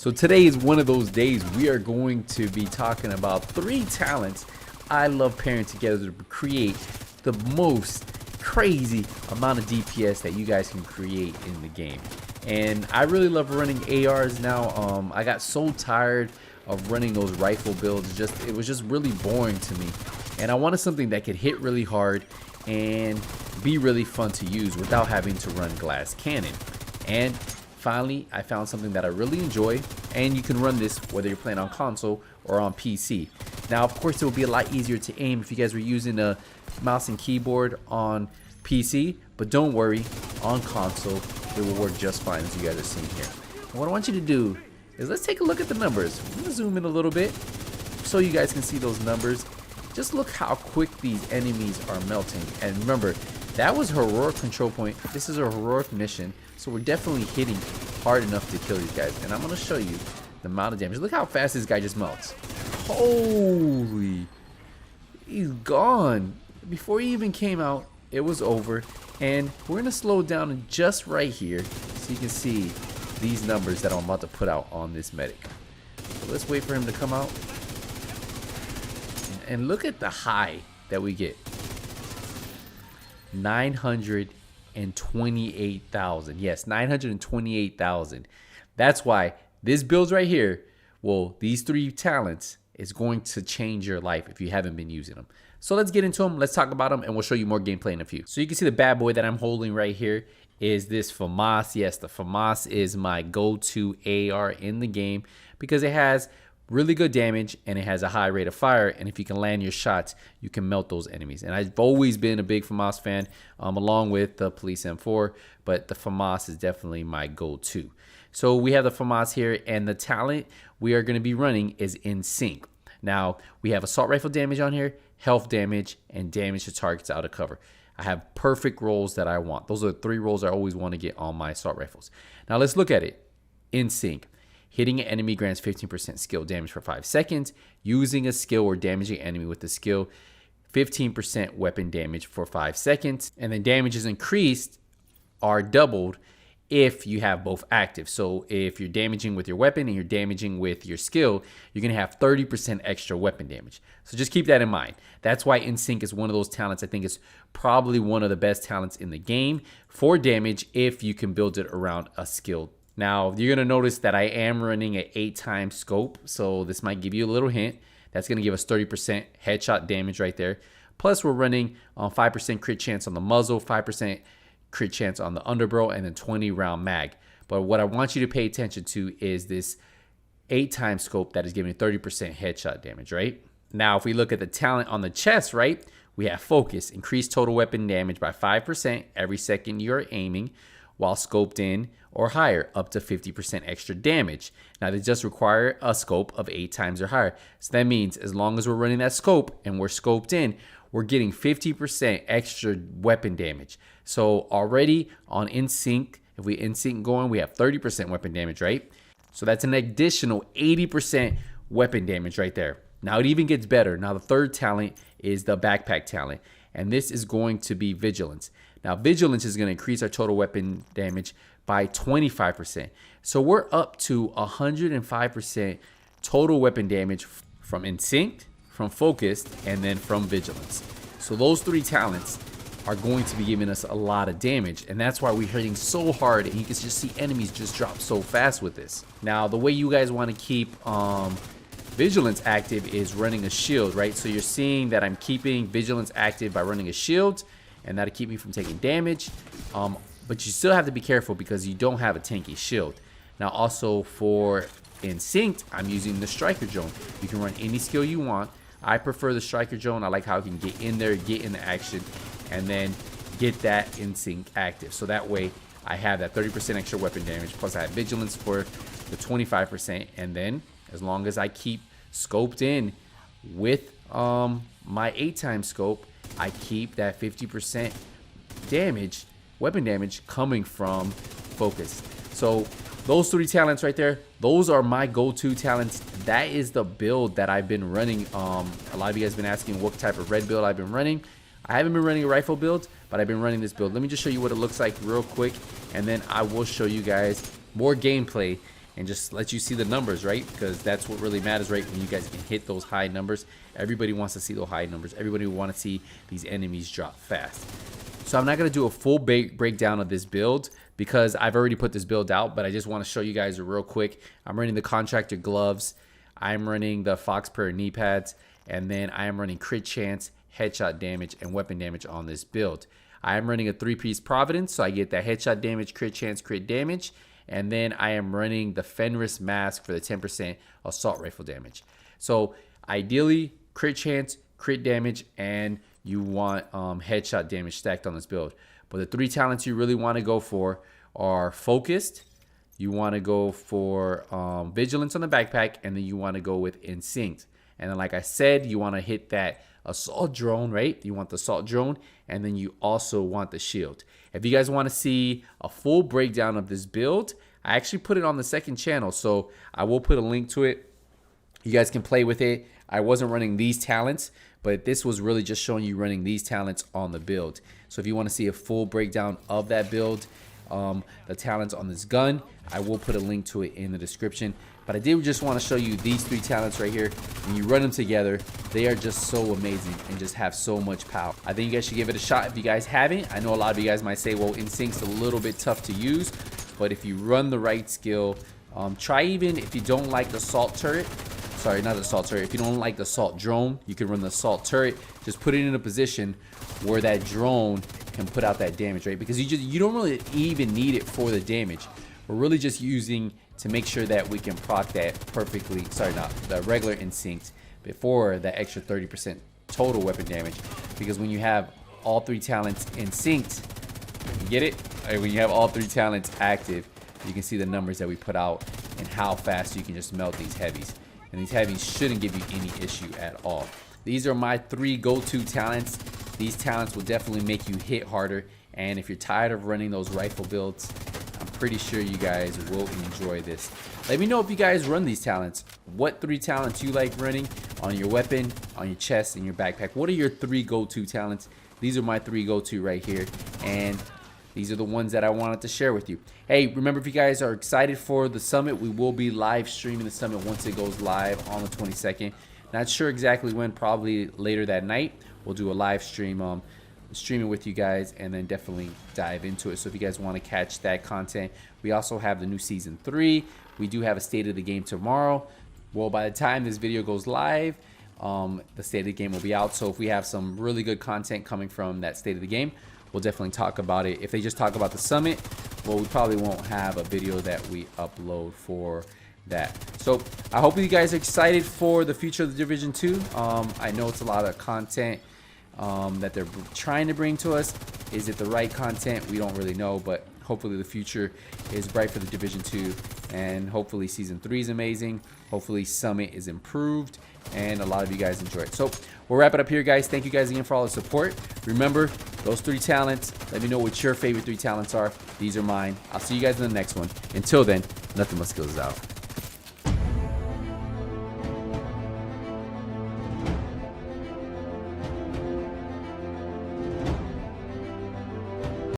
So today is one of those days we are going to be talking about 3 talents I love pairing together to create the most crazy amount of DPS that you guys can create in the game. And I really love running ARs now. I got so tired of running those rifle builds. It was just really boring to me. And I wanted something that could hit really hard and be really fun to use without having to run glass cannon. And finally, I found something that I really enjoy, and you can run this whether you're playing on console or on PC. Now, of course, it would be a lot easier to aim if you guys were using a mouse and keyboard on PC, but don't worry, on console, it will work just fine, as you guys are seeing here. What I want you to do is let's take a look at the numbers. I'm gonna zoom in a little bit so you guys can see those numbers. Just look how quick these enemies are melting. And remember, that was heroic control point. This is a heroic mission, so we're definitely hitting hard enough to kill these guys. And I'm gonna show you the amount of damage. Look how fast this guy just melts. Holy, he's gone. Before he even came out, it was over. And we're gonna slow down just right here so you can see these numbers that I'm about to put out on this medic. So let's wait for him to come out. And look at the high that we get. 928,000. Yes, 928,000. That's why this build right here, well, these 3 talents is going to change your life if you haven't been using them. So let's get into them. Let's talk about them, and we'll show you more gameplay in a few. So you can see the bad boy that I'm holding right here is this Famas. Yes, the Famas is my go-to AR in the game because it has really good damage and it has a high rate of fire, and if you can land your shots, you can melt those enemies. And I've always been a big Famas fan, along with the Police M4, but the Famas is definitely my go-to. So we have the Famas here, and the talent we are going to be running is In Sync. Now, we have assault rifle damage on here, health damage, and damage to targets out of cover. I have perfect rolls that I want. Those are the 3 rolls I always want to get on my assault rifles. Now, let's look at it. In Sync. Hitting an enemy grants 15% skill damage for 5 seconds. Using a skill or damaging an enemy with a skill, 15% weapon damage for 5 seconds. And then damage is increased or doubled if you have both active. So if you're damaging with your weapon and you're damaging with your skill, you're going to have 30% extra weapon damage. So just keep that in mind. That's why In Sync is one of those talents. I think it's probably one of the best talents in the game for damage if you can build it around a skill. Now, you're going to notice that I am running an 8-time scope, so this might give you a little hint. That's going to give us 30% headshot damage right there. Plus, we're running 5% crit chance on the muzzle, 5% crit chance on the underbarrel, and then 20-round mag. But what I want you to pay attention to is this 8-time scope that is giving 30% headshot damage, right? Now, if we look at the talent on the chest, right, we have Focus. Increase total weapon damage by 5% every second you're aiming, while scoped in or higher, up to 50% extra damage. Now, they just require a scope of 8 times or higher. So that means as long as we're running that scope and we're scoped in, we're getting 50% extra weapon damage. So already on In Sync, if we In Sync going, we have 30% weapon damage, right? So that's an additional 80% weapon damage right there. Now it even gets better. Now the 3rd talent is the backpack talent, and this is going to be vigilance. Now, vigilance is going to increase our total weapon damage by 25%. So we're up to 105% total weapon damage from In Sync, from Focused, and then from vigilance. So those 3 talents are going to be giving us a lot of damage, and that's why we're hitting so hard, and you can just see enemies just drop so fast with this. Now, the way you guys want to keep vigilance active is running a shield, right? So you're seeing that I'm keeping vigilance active by running a shield, and that'll keep me from taking damage. But you still have to be careful because you don't have a tanky shield. Now also for In Sync, I'm using the striker drone. You can run any skill you want. I prefer the striker drone. I like how I can get in there, get in the action, and then get that In Sync active. So that way I have that 30% extra weapon damage, plus I have vigilance for the 25%. And then as long as I keep scoped in with my 8-time scope, I keep that 50% damage, weapon damage, coming from Focus. So those 3 talents right there, those are my go-to talents. That is the build that I've been running. A lot of you guys have been asking what type of red build I've been running. I haven't been running a rifle build, but I've been running this build. Let me just show you what it looks like real quick, and then I will show you guys more gameplay and just let you see the numbers, right? Because that's what really matters, right? When you guys can hit those high numbers. Everybody wants to see those high numbers. Everybody wants to see these enemies drop fast. So I'm not going to do a full breakdown of this build because I've already put this build out, but I just want to show you guys real quick. I'm running the contractor gloves. I'm running the fox prayer knee pads, and then I am running crit chance, headshot damage, and weapon damage on this build. I am running a 3-piece Providence, so I get that headshot damage, crit chance, crit damage, and then I am running the Fenris mask for the 10% assault rifle damage. So ideally, crit chance, crit damage, and you want headshot damage stacked on this build. But the 3 talents you really want to go for are focused, you want to go for vigilance on the backpack, and then you want to go with instinct. And then like I said, you want to hit that assault drone, right? You want the assault drone, and then you also want the shield. If you guys want to see a full breakdown of this build, I actually put it on the second channel, so I will put a link to it. You guys can play with it. I wasn't running these talents, but this was really just showing you running these talents on the build. So if you want to see a full breakdown of that build, the talents on this gun, I will put a link to it in the description. But I did just want to show you these 3 talents right here. When you run them together, they are just so amazing and just have so much power. I think you guys should give it a shot if you guys haven't. I know a lot of you guys might say, well, Instinct's a little bit tough to use, but if you run the right skill, try even if you don't like the assault turret. Sorry, not the assault turret. If you don't like the assault drone, you can run the assault turret. Just put it in a position where that drone can put out that damage, right? Because you don't really even need it for the damage. We're really just using to make sure that we can proc that perfectly. Sorry, not the regular instinct before that extra 30% total weapon damage. Because when you have all 3 talents instinct, you get it? When you have all 3 talents active, you can see the numbers that we put out and how fast you can just melt these heavies. And these heavies shouldn't give you any issue at all. These are my 3 go-to talents. These talents will definitely make you hit harder. And if you're tired of running those rifle builds, I'm pretty sure you guys will enjoy this. Let me know if you guys run these talents. What 3 talents you like running on your weapon, on your chest, and your backpack. What are your 3 go-to talents? These are my 3 go-to right here. And these are the ones that I wanted to share with you. Hey, remember, if you guys are excited for the summit, we will be live streaming the summit once it goes live on the 22nd. Not sure exactly when, probably later that night. We'll do a live stream, stream it with you guys, and then definitely dive into it. So if you guys want to catch that content, we also have the new season 3. We do have a state of the game tomorrow. Well, by the time this video goes live, the state of the game will be out. So if we have some really good content coming from that state of the game, we'll definitely talk about it. If they just talk about the summit, well, we probably won't have a video that we upload for that. So I hope you guys are excited for the future of the Division 2. I know it's a lot of content that they're trying to bring to us. Is it the right content? We don't really know, but hopefully the future is bright for the Division 2, and hopefully Season 3 is amazing. Hopefully Summit is improved, and a lot of you guys enjoy it. So we'll wrap it up here, guys. Thank you guys again for all the support. Remember, those 3 talents. Let me know what your favorite 3 talents are. These are mine. I'll see you guys in the next one. Until then, Nothing But Skills is out.